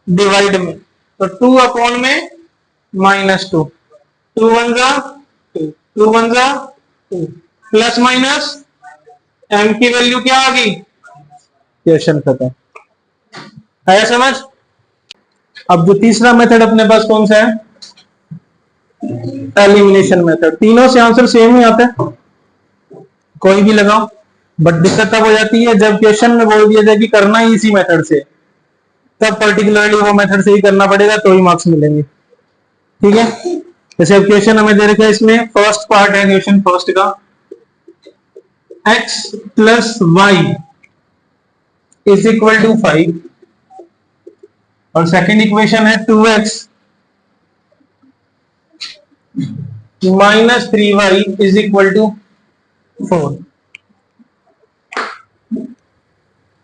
डिवाइड में। तो 2 अपॉन में -2, 2 1 जा 2, 2 1 जा 2, प्लस माइनस m की वैल्यू क्या आ गई? क्वेश्चन खत्म। आया समझ? अब जो तीसरा मेथड अपने पास कौन सा है? Elimination method. तीनों से आंसर सेम ही आता है, कोई भी लगाओ, बट दिक्कत तब हो जाती है जब क्वेश्चन में बोल दिया जाए कि करना ही इसी मेथड से, तब पर्टिकुलरली वो मेथड से ही करना पड़ेगा तो ही मार्क्स मिलेंगे। ठीक है, जैसे अब क्वेश्चन हमें दे रखा है, इसमें फर्स्ट पार्ट है क्वेश्चन फर्स्ट का, x plus y is equal to 5 और सेकेंड इक्वेशन है 2x minus 3y is equal to 4।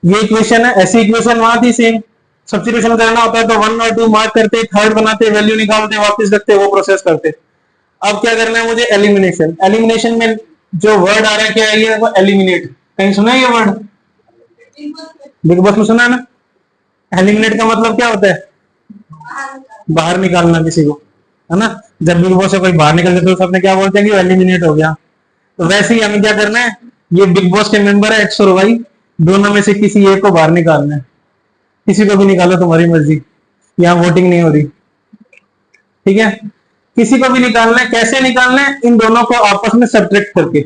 ये इक्वेशन है, ऐसी इक्वेशन वहां थी सेम, सब्स्टिट्यूशन करना होता है तो 1 और 2 मार्क करते, थर्ड बनाते, वैल्यू निकालते, वापस रखते, वो प्रोसेस करते। अब क्या करना है मुझे? एलिमिनेशन। एलिमिनेशन में जो वर्ड आ रहा है क्या है? ये एलिमिनेट। कहीं सुना है ये वर्ड? बिग बॉस में सुना है ना, एलिमिनेट का मतलब क्या होता है, बाहर निकालना किसी को, है ना। जब बिग बॉस से कोई बाहर निकल जाता है तो सबने क्या बोलते हैं कि एलिमिनेट हो गया। तो वैसे ही हमें क्या करना है, ये बिग बॉस के मेंबर है एक्स और वाई, दोनों में से किसी एक को बाहर निकालना है। किसी को भी निकालो, तुम्हारी मर्जी, यहाँ वोटिंग नहीं हो रही, ठीक है। किसी को भी निकालना है, कैसे निकालना है, इन दोनों को आपस में सब्ट्रैक्ट करके,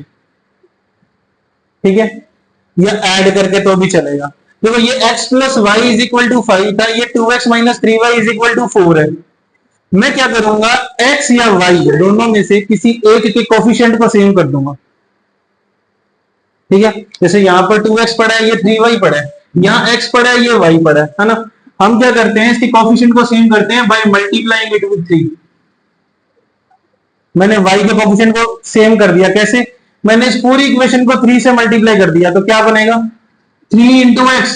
ठीक है, या ऐड करके तो भी चलेगा। देखो ये x plus y is equal to 5 था, ये 2x minus 3y is equal to 4 है। मैं क्या करूंगा, x या y दोनों में से किसी एक के कोफिशिएंट को सेम कर दूंगा, ठीक है। जैसे यहाँ पर 2x पड़ा है, ये 3y पड़ा है, यहाँ x पड़ा है, ये y पड़ा है ना। हम क्या करते हैं, इसके कोफिशिएंट को सेम करते हैं बाय मल्टीप्लाइंग इट विद 3। मैंने y के कोफिशिएंट को सेम कर दिया, कैसे, मैंने इस पूरी इक्वेशन को 3 से मल्टीप्लाई कर दिया, तो क्या बनेगा, 3 into x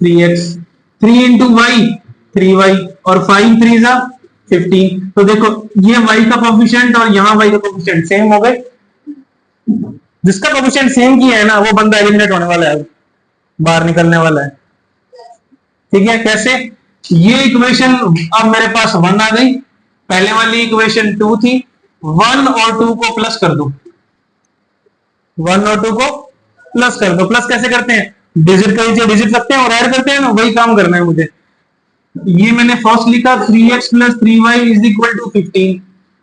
3x, 3 into Y 3y, और 5 3 जा 15। तो देखो ये y का कोफिशिएंट और यहाँ y का कोफिशिएंट सेम हो गए। जिसका कोफिशिएंट सेम किया है ना, वो बंदा एलिमिनेट होने वाला है, बाहर निकलने वाला है, ठीक है। कैसे, ये इक्वेशन अब मेरे पास 1 आ गई, पहले वाली इक्वेशन 2 थी, 1 और 2 को प्लस कर दो, 1 और 2 को प्लस कर दो। प्लस कैसे करते हैं, डिजिट के नीचे डिजिट रखते हैं और ऐड करते हैं ना, वही काम करना है मुझे। ये मैंने फर्स्ट लिखा 3x plus 3y is equal to 15,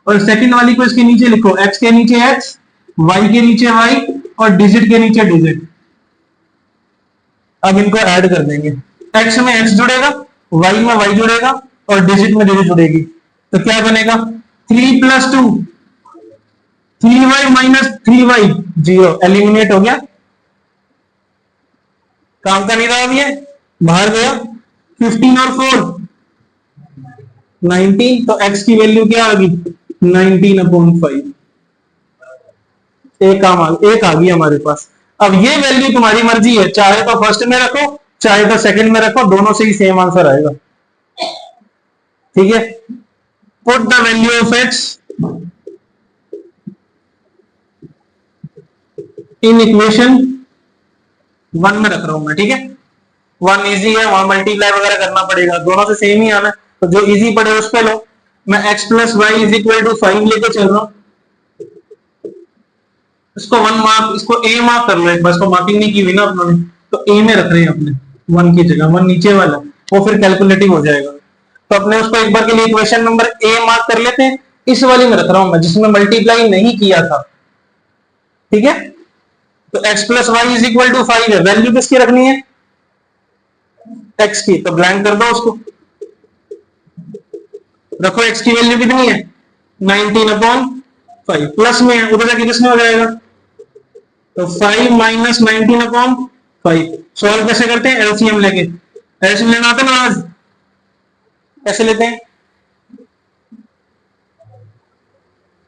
और सेकंड वाली को इसके नीचे लिखो, x के नीचे x, y के नीचे y, और डिजिट के नीचे डिजिट। अब इनको ऐड कर देंगे, x में x जुड़ेगा, y में y जुड़ेगा, और डिजिट में डिजिट जुड़ेगी, तो क्या बनेगा, 3 plus 2 3y minus 3y 0, eliminate हो गया, काम का नहीं रहा अभी, बाहर गया। 15 और 4 19, तो x की वैल्यू क्या आ गई, 19/5, एक आ गई हमारे पास। अब ये वैल्यू तुम्हारी मर्जी है, चाहे तो फर्स्ट में रखो, चाहे तो सेकंड में रखो, दोनों से ही सेम आंसर आएगा, ठीक है। Put the value of x in equation 1 में रख रहा हूं मैं, ठीक है। 1 इजी है, वहां मल्टीप्लाई वगैरह करना पड़ेगा, दोनों से सेम ही आना है, तो जो इजी पड़े उस पे लो। मैं x plus y is equal to 5 लेके चल रहा हूं, इसको 1 मार्क, इसको a मार्क कर लो एक बार, इसको मार्किंग नहीं की हुई ना अपनों ने, तो a में रख रहे हैं अपने, 1 की जगह 1 नीचे वाला, वो फिर कैलकुलेटिव हो जाएगा। तो अपने उसको एक बार के लिए इक्वेशन नंबर a मार्क कर लेते हैं, इस वाली में रख रहा हूं मैं जिसमें मल्टीप्लाई नहीं किया था, ठीक है। तो x plus y is equal to 5 है, वैल्यू किसकी रखनी है, x की, तो ब्लैंक कर दो उसको, रखो x की वैल्यू कितनी है, 19/5, प्लस में है, उधर जाके किसमें हो जाएगा, तो 5 माइनस 19/5। सॉल्व कैसे करते हैं, एलसीएम लेके, एलसीएम लेना आता है ना, आज कैसे लेते हैं,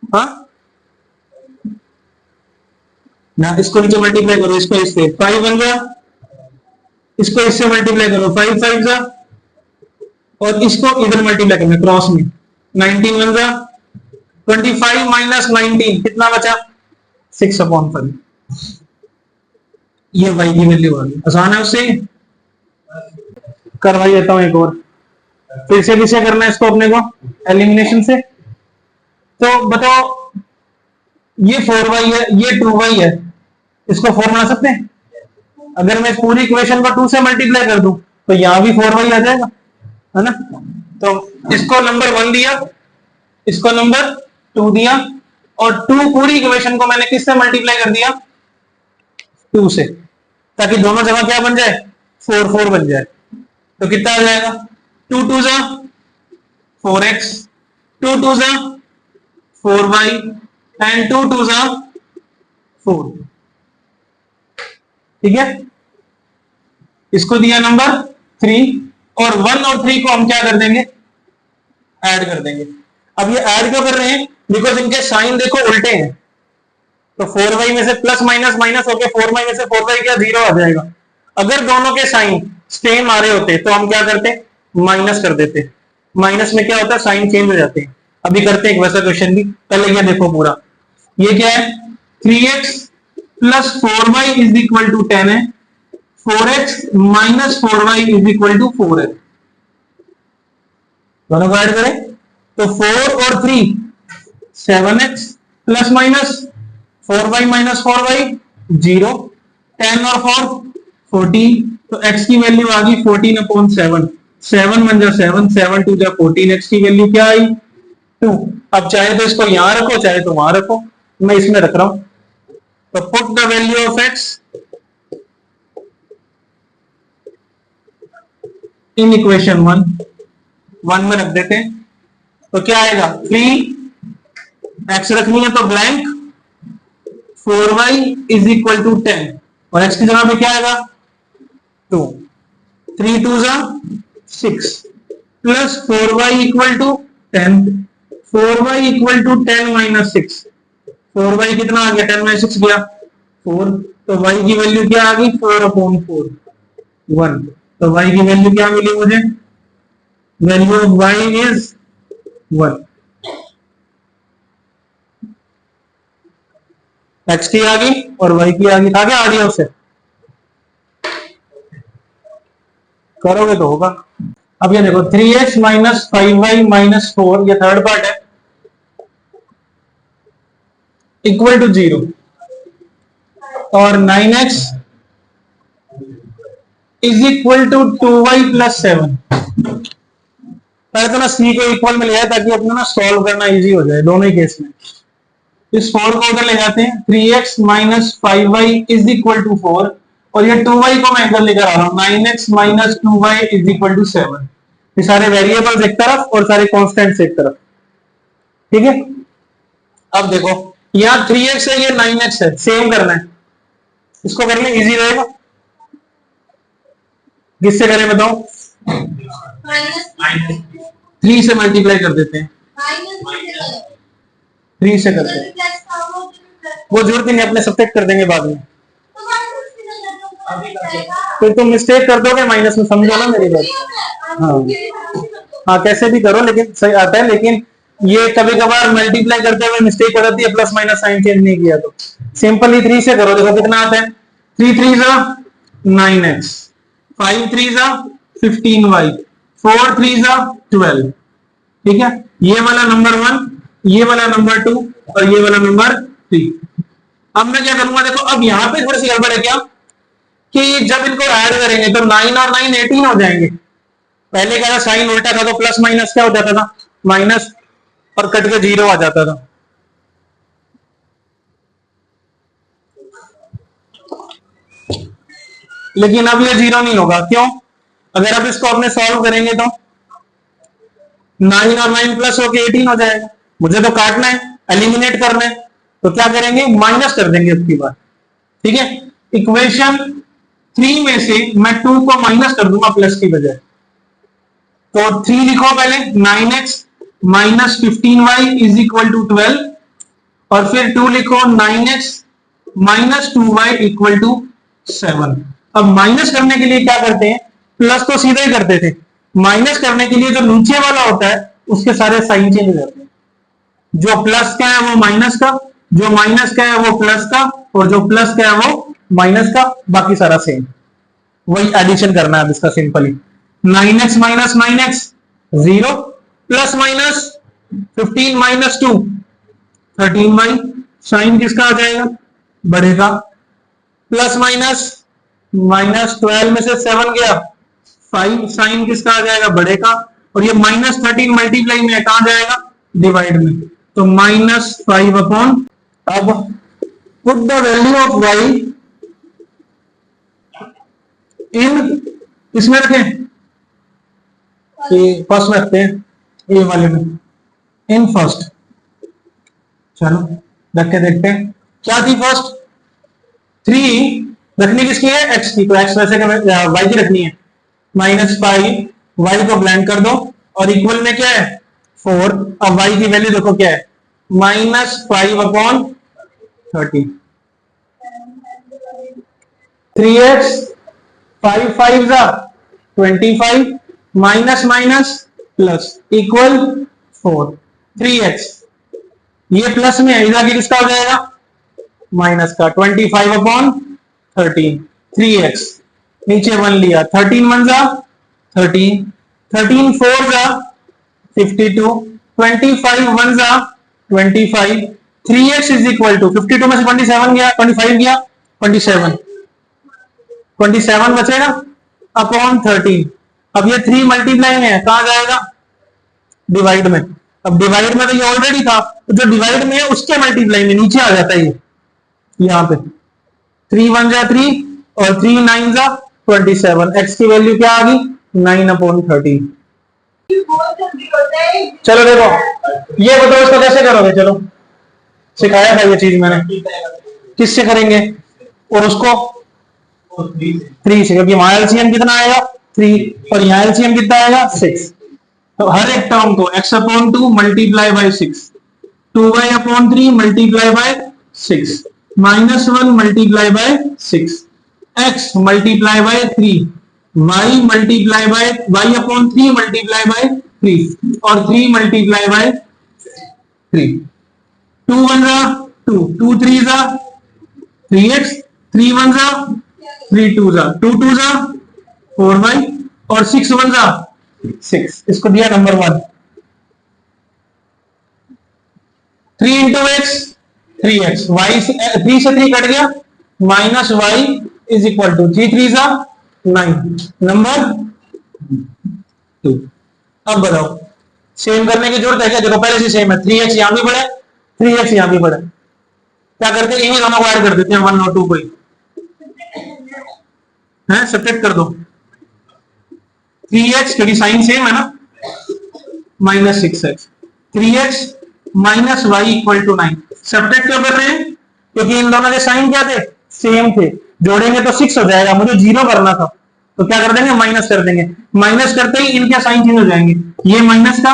हाँ ना, इसको नीचे मल्टीप्लाई करो, इसको इससे 5 बन गया, इसको इससे मल्टीप्लाई करो, 5 5 जा, और इसको इधर मल्टीप्लाई करना क्रॉस में, 19 बन गया, 25 माइनस 19 कितना बचा, 6/5। ये y की वैल्यू आ गई, आसान है, उससे करवा देता हूं एक और, फिर से किसे करना है इसको अपने को, एलिमिनेशन से। तो बताओ ये 4y है, ये 2y है, इसको 4 बना सकते हैं, अगर मैं पूरी इक्वेशन को 2 से मल्टीप्लाई कर दूं तो यहां भी 4y आ जाएगा, है ना। तो इसको नंबर 1 दिया, इसको नंबर 2 दिया, और 2 पूरी इक्वेशन को मैंने किससे मल्टीप्लाई कर दिया, 2 से, ताकि दोनों जगह क्या बन जाए, 4 4 बन जाए। तो कितना आ जाएगा, 2 2 जा 4x, 2 2 जा 4y, एंड 2 2 जा 4, ठीक है। इसको दिया नंबर 3, और 1 और 3 को हम क्या कर देंगे, ऐड कर देंगे। अब ये ऐड क्यों कर रहे हैं, बिकॉज इनके साइन देखो उल्टे हैं, तो 4y में से प्लस माइनस माइनस होके 4y में से 4y क्या 0 आ जाएगा। अगर दोनों के साइन सेम आ रहे होते तो हम क्या करते, माइनस कर देते, माइनस में क्या होता है, साइन चेंज हो जाते हैं। अभी करते हैं एक वैसा क्वेश्चन भी, पहले ये देखो पूरा, ये क्या है, 3x plus 4y is equal to 10 है, 4x minus 4y is equal to 4x। दोनों को ऐड करें तो 4 और 3 7x plus minus 4y minus 4y 0, 10 और 4 14, तो x की वैल्यू आ गई 14/7, 7 1 जा 7, 7 2 जा 14, x की वैल्यू क्या आई 2। अब चाहे तो इसको यहां रखो चाहे तो वहां रखो, मैं इसमें रख रहा हूं। तो put the value of x in equation 1 में रख देते हैं, तो क्या आएगा 3x रखनी है तो blank 4y is equal to 10 और x की जगह पे क्या आएगा 2, 3 2 जा 6 plus 4y equal to 10, 4y equal to 10 minus 6, 4y कितना आ गया 10 माइनस 6 गया 4, तो y की वैल्यू क्या आ गई 4/4 1, तो y की वैल्यू क्या मिली मुझे, value of y is 1। x की आ गई और y की आ गई, आगे आ गया उससे करोगे तो होगा। अब ये देखो 3x माइनस 5y माइनस 4, ये थर्ड पार्ट है, इक्वल टू 0 और 9x is equal to 2y plus 7। पहले तो ना c को इक्वल में ले आए ताकि अपना ना सॉल्व करना इजी हो जाए दोनों ही केस में। इस 4 को उधर ले जाते हैं, 3x minus 5y is equal to 4 और ये 2y को मैं इधर लेकर आ रहा हूं, 9x minus 2y is equal to 7। ये सारे वेरिएबल्स एक तरफ और सारे कॉन्स्टेंट्स एक तरफ, ठीक है। अब देखो यहाँ 3x है, ये 9x है, सेम करना है, इसको कर ले इजी रहेगा। किससे करें बताओ, 3 से मल्टीप्लाई कर देते हैं, 3 से करते हैं, वो जरूरत ही नहीं, अपने सब्ट्रैक्ट कर देंगे बाद में। फिर तुम मिस्टेक कर दोगे माइनस में, समझो ना मेरी बात। हाँ कैसे भी करो लेकिन सही आता है, लेकिन ये कभी कभार मल्टीप्लाई करते हुए मिस्टेक हो जाती है, प्लस माइनस साइन चेंज नहीं किया तो। सिंपली 3 से करो, देखो कितना आता है, 3 3 जा 9x, 5 3 जा 15y, 4 3 जा 12, ठीक है। ये वाला नंबर 1, ये वाला नंबर 2 और ये वाला नंबर 3। अब मैं क्या करूंगा, देखो अब यहाँ पे थोड़ी सी गड़बड़ है क्या कि जब इनको ऐड करेंगे तो 9 और 9 18 हो जाएंगे। पहले क्या था, साइन उल्टा था तो प्लस माइनस क्या हो जाता था, माइनस, और कट के 0 आ जाता था। लेकिन अब ये 0 नहीं होगा, क्यों, अगर अब इसको अपने सॉल्व करेंगे तो 9 और 9 प्लस होके 18 हो जाएगा। मुझे तो काटना है, एलिमिनेट करना है, तो क्या करेंगे, माइनस कर देंगे अब की बार, ठीक है। इक्वेशन 3 में से मैं 2 को माइनस कर दूंगा प्लस की बजाय, तो 3 लिखो पहले, 9x minus 15y is equal to 12 और फिर 2 लिखो 9x minus 2y equal to 7। अब माइनस करने के लिए क्या करते हैं, प्लस तो सीधे ही करते थे, माइनस करने के लिए जो नीचे वाला होता है उसके सारे साइन चेंज करते हैं। जो प्लस का है वो माइनस का, जो माइनस का है वो प्लस का, और जो प्लस का है वो माइनस का, बाकी सारा सेम। वही एडिशन करना है अब इसका simply, 9x minus 9x 0 plus minus 15 minus 2 13y, sign किसका आ जाएगा, बढ़ेगा, प्लस माइनस माइनस 12 में से 7 गया 5, साइन किसका आ जाएगा, बढ़ेगा, और ये माइनस 13 मल्टीप्लाई में कहां जाएगा, डिवाइड में, तो -5/। अब put the value of y इन, इसमें रखें, फर्स्ट में रखते हैं, ए वाले में, इन फर्स्ट। चलो रख के देखते हैं क्या थी फर्स्ट, 3 रखनी किसकी है, x की, तो x वैसे y की रखनी है, -5, y को ब्लैंक कर दो और इक्वल में क्या है 4। अब y की वैल्यू देखो क्या है, -5/30, 3x 5 5 जा 25 minus minus plus equal 4, 3x, ये प्लस में है, इधर की किसका हो जाएगा, माइनस का, 25/13, 3x नीचे 1 लिया, 13 1 जा 13, 13 4 जा 52, 25 1 जा 25, 3x इज इक्वल टू 52 में से 27 गया, 25 गया 27, 27 बचेगा अपॉन 13। अब ये 3 मल्टीप्लाई में है, कहां जाएगा? डिवाइड में। अब डिवाइड में तो ये ऑलरेडी था, तो जो डिवाइड में है उसके मल्टीप्लाई में नीचे आ जाता है ये, यहां पे 3 1 जा 3 और 3 9 जा 27, x की वैल्यू क्या आ गई? 9/13। चलो देखो, ये बताओ इसको कैसे करोगे? चलो सिखाया था ये चीज मैंने, किससे करेंगे? और उसको 3 से, क्योंकि वहां एलसीएम कितना आएगा? 3 और यहाँ एलसीएम कितना आएगा? 6। तो हर एक टर्म को x/2 multiply by 6, 2y/3 multiply by 6, -1 multiply by 6, x multiply by 3, y multiply by y/3 multiply by 3 और 3 मल्टीप्लाई बाय 3। 2 1 जा 2, 2 3 जा 3x, 3 1 जा 3 2 जा 2 2 जा 4y और 6 1 जा 6। इसको दिया number 1। 3 into x 3x, y से 3 से 3 कट गया, minus y is equal to 3 3 जा 9, नंबर 2। अब बताओ सेम करने की जरूरत है क्या? देखो पहले से सेम है, 3x यहां भी पड़े 3x यहां भी पड़े, क्या करते हैं? इन्हीं दोनों को ऐड कर देते हैं 1 और 2 को ही, है सब्ट्रैक्ट कर दो 3x क्योंकि साइन सेम है ना, minus 6x, 3x minus y equal to 9। Subtract क्यों कर रहे हैं? क्योंकि इन दोनों के साइन क्या थे? सेम थे, जोड़ेंगे तो 6 हो जाएगा, मुझे 0 करना था तो क्या कर देंगे? माइनस कर देंगे। माइनस करते ही इनके साइन चेंज हो जाएंगे, ये माइनस का,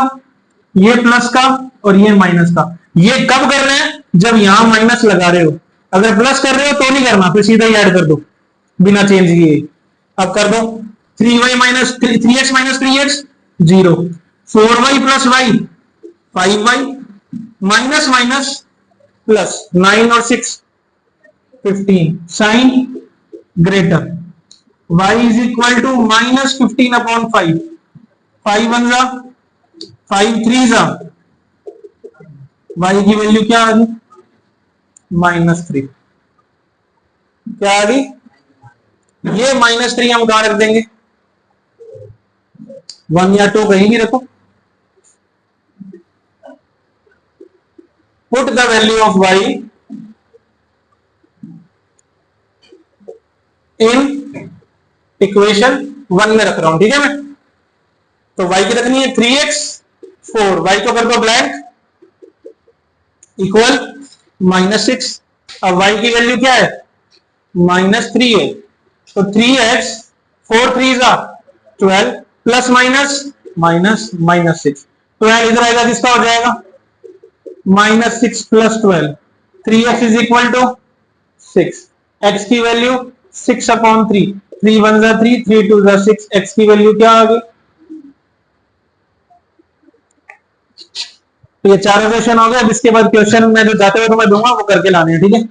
ये प्लस का और ये माइनस का। ये कब कर रहे हैं? जब यहां माइनस लगा रहे हो, अगर प्लस कर रहे हो तो नहीं करना, फिर सीधा ही ऐड कर दो बिना चेंज किए। अब कर दो 3x minus 3x 0, 4y plus y 5y, minus minus plus 9 और 6 15, sign greater, y is equal to -15/5, 5 1 जा 5 3 जा, y की वैल्यू क्या आ गई? -3। क्या आ गई? ये -3 हम कहां रख देंगे? 1 या 2 कहीं भी रखो। Put the value of y in equation 1 में रख रहा हूं, ठीक है मैं। तो y की रखनी है 3x 4, y को कर दो ब्लैंक, इक्वल -6। अब y की वैल्यू क्या है? -3 है, तो 3x 4 3 जा 12 प्लस माइनस -6, 12 इधर आएगा, किसका हो जाएगा? -6 plus 12, 3x is equal to 6, x की वैल्यू 6/3, 3 1 जा 3, 3 2 जा 6, x की वैल्यू क्या आ गई? तो ये चारों क्वेश्चन हो गए। अब इसके बाद क्वेश्चन मैं जो जाते हुए तुम्हें दूंगा वो करके लाने हैं, ठीक है।